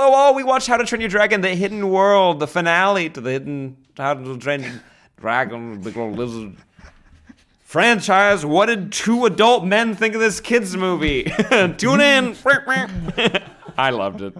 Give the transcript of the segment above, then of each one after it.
Hello all, we watched How to Train Your Dragon, The Hidden World, the finale to the Hidden How to Train Your Dragon, the Little Lizard franchise. What did two adult men think of this kids movie? Tune in. I loved it.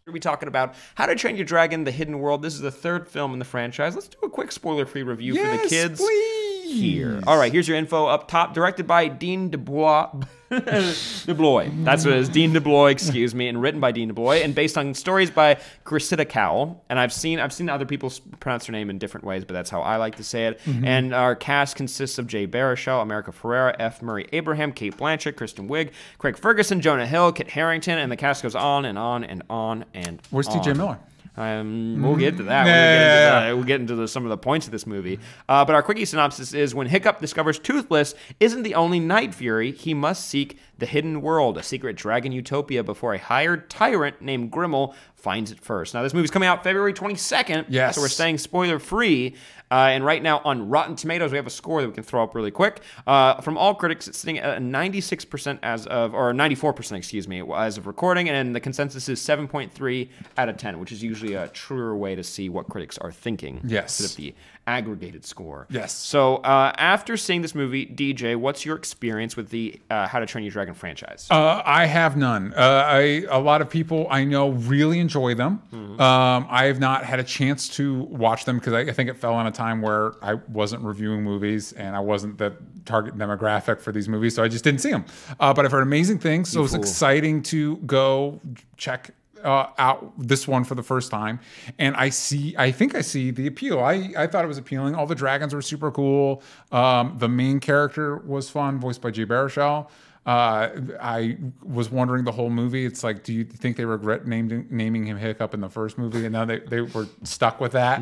We're be talking about How to Train Your Dragon, The Hidden World. This is the third film in the franchise. Let's do a quick spoiler-free review for the kids. Please. Here. All right, here's your info up top. Directed by Dean DeBlois. DeBlois. That's what it is. Dean DeBlois, excuse me, and written by Dean DeBlois, and based on stories by Cressida Cowell. And I've seen other people pronounce her name in different ways, but that's how I like to say it. And our cast consists of Jay Baruchel, America Ferrera, F. Murray Abraham, Cate Blanchett, Kristen Wiig, Craig Ferguson, Jonah Hill, Kit Harington, and the cast goes on and on and on and Where's on. T.J. Miller? We'll get to that. We'll get into some of the points of this movie. But our quickie synopsis is when Hiccup discovers Toothless isn't the only Night Fury, he must seek the hidden world, a secret Dragon Utopia, before a hired tyrant named Grimmel finds it first. Now, this movie's coming out February 22nd, yes. So we're staying spoiler-free. And right now on Rotten Tomatoes, we have a score that we can throw up really quick. From all critics, it's sitting at a 96% as of, or 94%, excuse me, as of recording, and the consensus is 7.3 out of 10, which is usually a truer way to see what critics are thinking. Yes. Instead of the aggregated score. Yes. So after seeing this movie, DJ, what's your experience with the How to Train Your Dragon franchise? I have none. A lot of people I know really enjoy them. I have not had a chance to watch them because I think it fell on a time where I wasn't reviewing movies and I wasn't the target demographic for these movies, so I just didn't see them. But I've heard amazing things, so it's exciting to go check out this one for the first time, and I think I see the appeal. I thought it was appealing. All the dragons were super cool. The main character was fun, voiced by Jay Baruchel. I was wondering the whole movie. It's like, do you think they regret naming him Hiccup in the first movie, and now they were stuck with that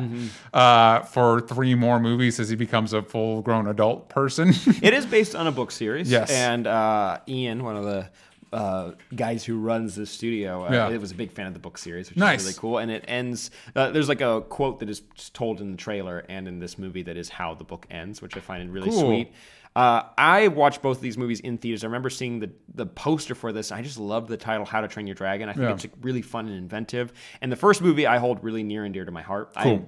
for 3 more movies as he becomes a full-grown adult person? It is based on a book series. Yes, and Ian, one of the guys who runs the studio, it was a big fan of the book series, which is really cool. And it ends, there's like a quote that is told in the trailer and in this movie that is how the book ends, which I find really sweet. I watched both of these movies in theaters. I remember seeing the poster for this. I just loved the title, How to Train Your Dragon. I think it's really fun and inventive. And the first movie I hold really near and dear to my heart. I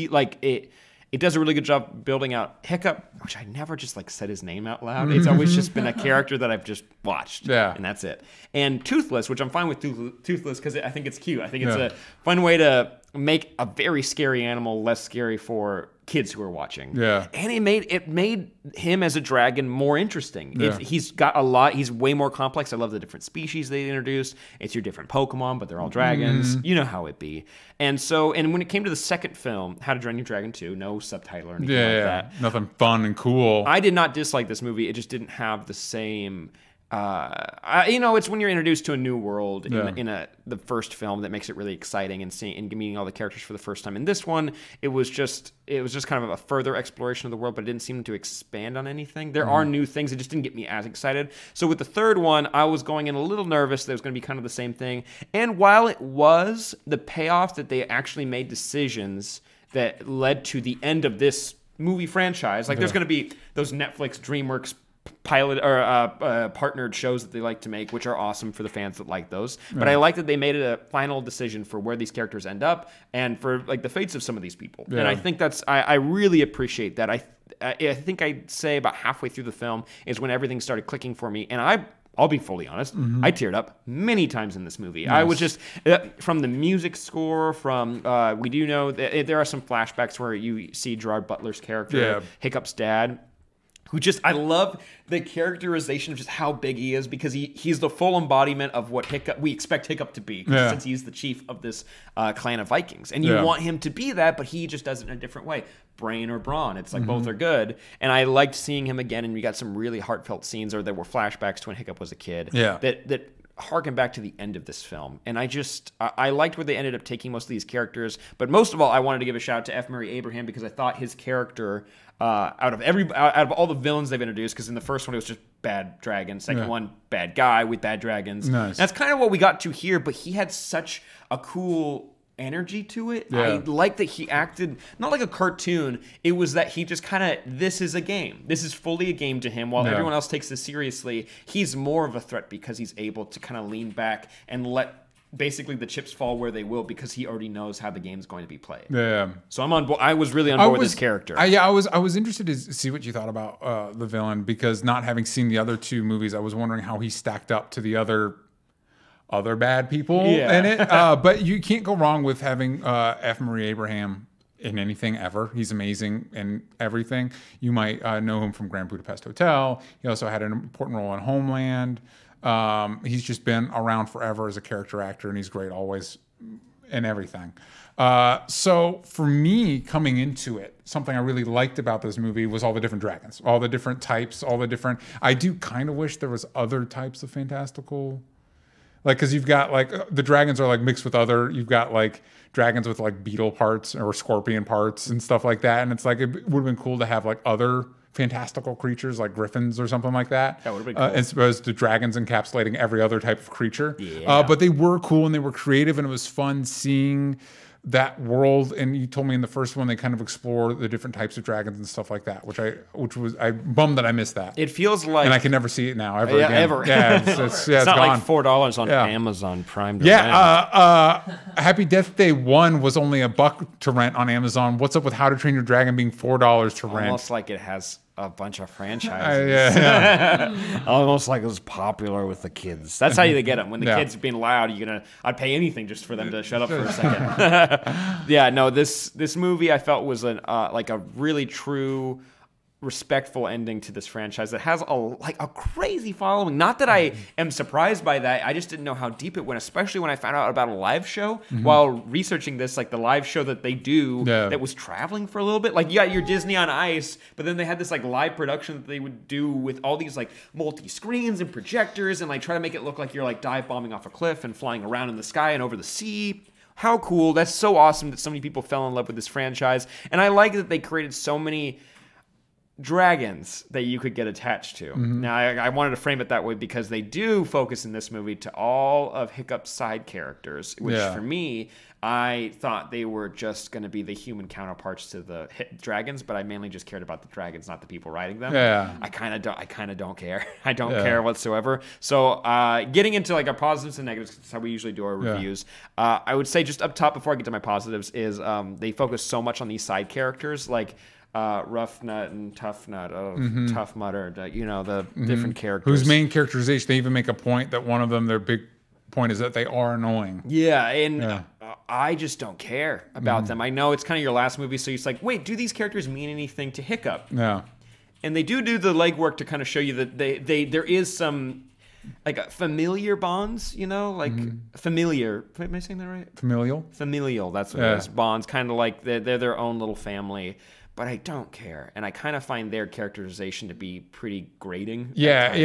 like it. It does a really good job building out Hiccup, which I never just like said his name out loud. It's always just been a character that I've just watched, and that's it. And Toothless, which I'm fine with Toothless because I think it's cute. I think it's a fun way to make a very scary animal less scary for kids who are watching. Yeah. And it made him as a dragon more interesting. He's got a lot. He's way more complex. I love the different species they introduced. It's your different Pokemon, but they're all dragons. You know how it be. And when it came to the second film, How to Train Your Dragon 2, no subtitle or anything like that. Nothing fun and cool. I did not dislike this movie. It just didn't have the same... it's when you're introduced to a new world in the first film that makes it really exciting, and meeting all the characters for the first time. In this one, it was just kind of a further exploration of the world, but it didn't seem to expand on anything. There are new things. It just didn't get me as excited. So with the third one, I was going in a little nervous that it was going to be kind of the same thing. And while it was, the payoff that they actually made decisions that led to the end of this movie franchise, like there's going to be those Netflix DreamWorks pilot or partnered shows that they like to make, which are awesome for the fans that like those. But I like that they made it a final decision for where these characters end up and for like the fates of some of these people. And I think that's I really appreciate that. I think I'd say about halfway through the film is when everything started clicking for me, and I'll be fully honest, I teared up many times in this movie. I was just, from the music score, we do know that there are some flashbacks where you see Gerard Butler's character, Hiccup's dad, who I love the characterization of just how big he is, because he's the full embodiment of what we expect Hiccup to be, since he's the chief of this clan of Vikings. And you want him to be that, but he just does it in a different way. Brain or brawn. It's like both are good. And I liked seeing him again, and we got some really heartfelt scenes, or there were flashbacks to when Hiccup was a kid. That harken back to the end of this film. And I liked where they ended up taking most of these characters. But most of all, I wanted to give a shout out to F. Murray Abraham, because I thought his character, out of all the villains they've introduced, because in the first one it was just bad dragon, second one bad guy with bad dragons. That's kind of what we got to here, but he had such a cool energy to it. I like that he acted not like a cartoon. It was that he just kind of, this is a game. This is fully a game to him, while everyone else takes this seriously. He's more of a threat because he's able to kind of lean back and let basically the chips fall where they will because he already knows how the game's going to be played. Yeah. So I'm on board. I was really on board with this character. I was interested to see what you thought about the villain, because not having seen the other two movies, I was wondering how he stacked up to the other bad people in it. But you can't go wrong with having F. Murray Abraham in anything ever. He's amazing in everything. You might know him from Grand Budapest Hotel. He also had an important role in Homeland. He's just been around forever as a character actor, and he's great always in everything. So for me, coming into it, something I really liked about this movie was all the different dragons, all the different types, I do kind of wish there was other types of fantastical, like, because you've got like the dragons are like mixed with other, you've got like dragons with like beetle parts or scorpion parts and stuff like that. And it's like, it would have been cool to have like other fantastical creatures like griffins or something like that. That would have been cool. As opposed to dragons encapsulating every other type of creature. Yeah. But they were cool and they were creative, and it was fun seeing that world. And you told me in the first one they kind of explore the different types of dragons and stuff like that, which was I bummed that I missed that. It feels like, and I can never see it now ever again. Ever. Yeah, it's not gone. like $4 on Amazon Prime. Happy Death Day 1 was only $1 to rent on Amazon. What's up with How to Train Your Dragon being $4 to rent? Almost like it has a bunch of franchises. Almost like it was popular with the kids. That's how you get them. When the kids are being loud, I'd pay anything just for them to shut up for a second. This movie I felt was like a really true, respectful ending to this franchise that has a crazy following. Not that I am surprised by that. I just didn't know how deep it went, especially when I found out about a live show while researching this, like the live show that they do that was traveling for a little bit. Like you got your Disney on Ice, but then they had this like live production that they would do with all these like multi-screens and projectors and like try to make it look like you're like dive bombing off a cliff and flying around in the sky and over the sea. How cool. That's so awesome that so many people fell in love with this franchise. And I like that they created so many dragons that you could get attached to. Now, I wanted to frame it that way because they do focus in this movie to all of Hiccup's side characters, which for me, I thought they were just going to be the human counterparts to the dragons, but I mainly just cared about the dragons, not the people riding them. I kind of don't care. I don't care whatsoever. So getting into like our positives and negatives, that's how we usually do our reviews. I would say just up top before I get to my positives is they focus so much on these side characters, like Rough Nut and Tough Nut, Tough Mudder, the different characters. Whose main characterization, they even make a point that one of them, their big point is that they are annoying. I just don't care about them. I know it's kind of your last movie, so it's like, wait, do these characters mean anything to Hiccup? And they do the legwork to kind of show you that there is some like familiar bonds, familiar. Am I saying that right? Familial. That's what it is. Bonds, kind of like they're their own little family. But I don't care, and I kind of find their characterization to be pretty grating.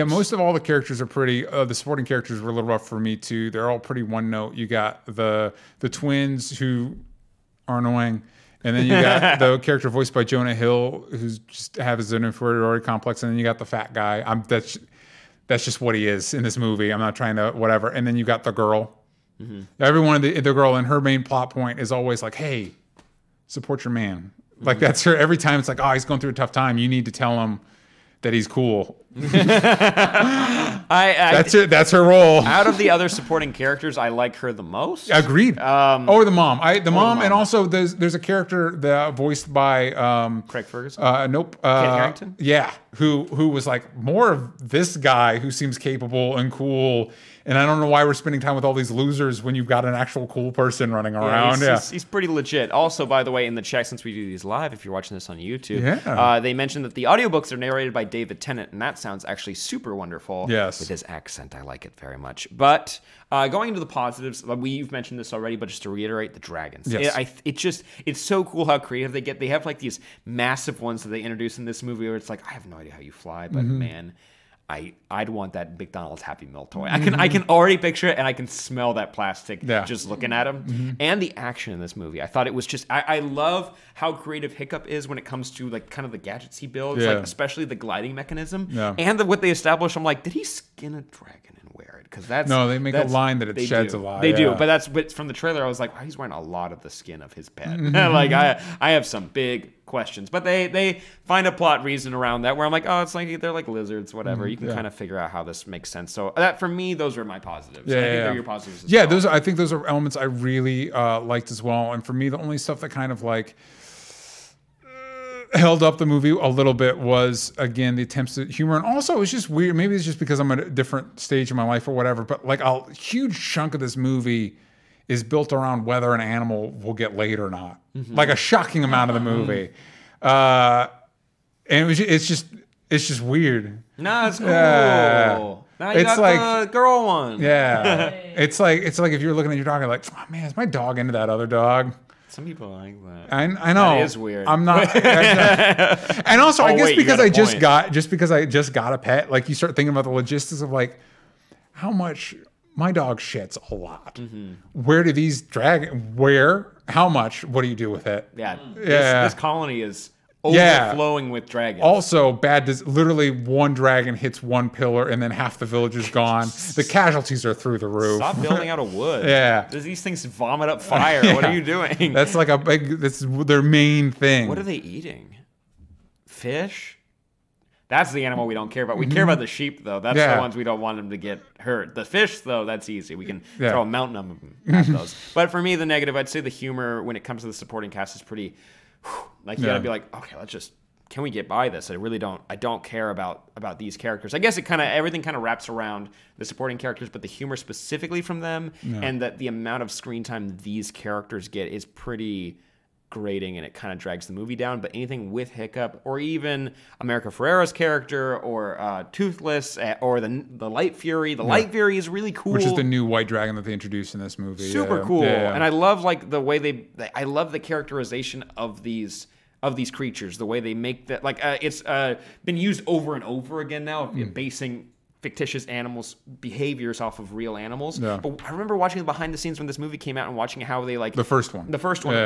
Most of all the characters are pretty. The supporting characters were a little rough for me too. They're all pretty one note. You got the twins who are annoying, and then you got the character voiced by Jonah Hill who's just has an inferiority complex, and then you got the fat guy. That's just what he is in this movie. I'm not trying to whatever. And then you got the girl. Everyone, the girl, and her main plot point is always like, "Hey, support your man." Like that's her every time. It's like, oh, he's going through a tough time. You need to tell him that he's cool. That's her role. Out of the other supporting characters, I like her the most. Agreed. Or the mom. The mom, and also there's a character that voiced by Craig Ferguson. Nope. Kit Harington. Yeah, who was like more of this guy who seems capable and cool. And I don't know why we're spending time with all these losers when you've got an actual cool person running around. He's pretty legit. Also, by the way, in the chat, since we do these live, if you're watching this on YouTube, they mentioned that the audiobooks are narrated by David Tennant, and that sounds actually super wonderful. Yes. With his accent, I like it very much. But going into the positives, we've mentioned this already, but just to reiterate, the dragons. Yes. It's so cool how creative they get. They have like these massive ones that they introduce in this movie where it's like, I have no idea how you fly, but man, I'd want that McDonald's Happy Meal toy. I can already picture it, and I can smell that plastic just looking at him. And the action in this movie, I thought it was just. I love how creative Hiccup is when it comes to like kind of the gadgets he builds, like especially the gliding mechanism and what they establish. I'm like, did he skin a dragon and wear it because that's no. They make a line that it sheds a lot. They do, but from the trailer, I was like, wow, he's wearing a lot of the skin of his pet. Like I have some big questions, but they find a plot reason around that where I'm like, oh, it's like they're like lizards, whatever. You can kind of figure out how this makes sense. So that for me, those are my positives. I think they're your positives. As well. I think those are elements I really liked as well. And for me, the only stuff that kind of like held up the movie a little bit was, again, the attempts at humor. And also, it was just weird. Maybe it's just because I'm at a different stage in my life or whatever. But like a huge chunk of this movie is built around whether an animal will get laid or not. Like a shocking amount of the movie. And it's just weird. No, it's cool. Now you got like the girl one. Yeah. It's like if you're looking at your dog and like, oh man, is my dog into that other dog? Some people like that. I know. That is weird. I'm not. And also, I guess because I just got a pet, like you start thinking about the logistics of like how much my dog shits a lot. Where do these how much? What do you do with it? Yeah. This colony is overflowing with dragons. Also, literally one dragon hits one pillar and then half the village is gone. The casualties are through the roof. Stop building out of wood. Yeah. Does these things vomit up fire? What are you doing? That's like that's their main thing. What are they eating? Fish? That's the animal we don't care about. We care about the sheep, though. That's the ones we don't want them to get hurt. The fish, though, that's easy. We can throw a mountain of them at those. But for me, the negative, I'd say the humor when it comes to the supporting cast is pretty... Like you gotta be like, okay, can we get by this? I don't care about these characters. I guess everything kind of wraps around the supporting characters, but the humor specifically from them and that the amount of screen time these characters get is pretty grating, and it kind of drags the movie down. But anything with Hiccup or even America Ferrera's character or Toothless or the Light Fury, Light Fury is really cool. Which is the new white dragon that they introduced in this movie. Super cool. Yeah. And I love like the way I love the characterization of these creatures, the way they make that, like it's been used over and over again now, basing fictitious animals' behaviors off of real animals. Yeah. But I remember watching the behind the scenes when this movie came out and watching how they like... The first one,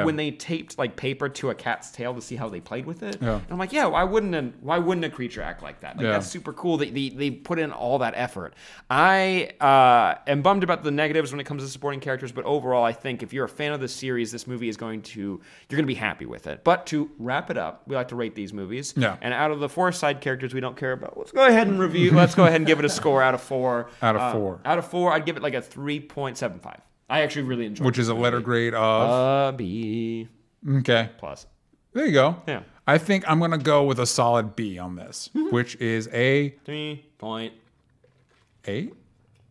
when they taped like paper to a cat's tail to see how they played with it. Yeah. And I'm like, why wouldn't a creature act like that? Like that's super cool. They put in all that effort. I am bummed about the negatives when it comes to supporting characters, but overall I think if you're a fan of the series, this movie is you're going to be happy with it. But to wrap it up, we like to rate these movies. Yeah. And out of the 4 side characters we don't care about, let's go ahead and review. Let's go ahead and give it a score out of 4. Out of 4, I'd give it like a 3.75. I actually really enjoyed it. Which is a letter grade of? B. Okay. Plus. There you go. Yeah. I think I'm going to go with a solid B on this, which is a... 3.8?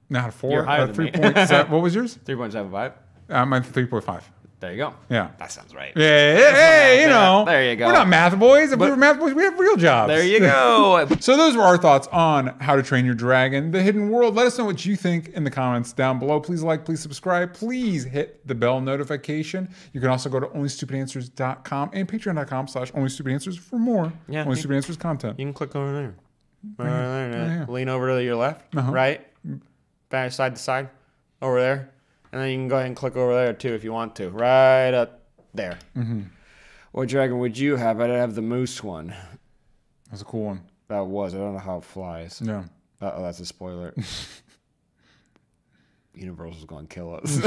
Not a 4. You're higher than 3.7. What was yours? 3.75. I'm at 3.5. There you go. Yeah. That sounds right. Yeah. Hey, you know. There you go. We're not math boys. If we were math boys, we have real jobs. There you go. So those were our thoughts on How to Train Your Dragon, The Hidden World. Let us know what you think in the comments down below. Please like, please subscribe. Please hit the bell notification. You can also go to onlystupidanswers.com and patreon.com/onlystupidanswers for more Only Stupid Answers content. You can click over there. Lean over to your left, right, back side to side, over there. And then you can go ahead and click over there, too, if you want to. Right up there. What dragon would you have? I'd have the moose one. That's a cool one. That was. I don't know how it flies. Yeah. Uh-oh, that's a spoiler. Universal's going to kill us.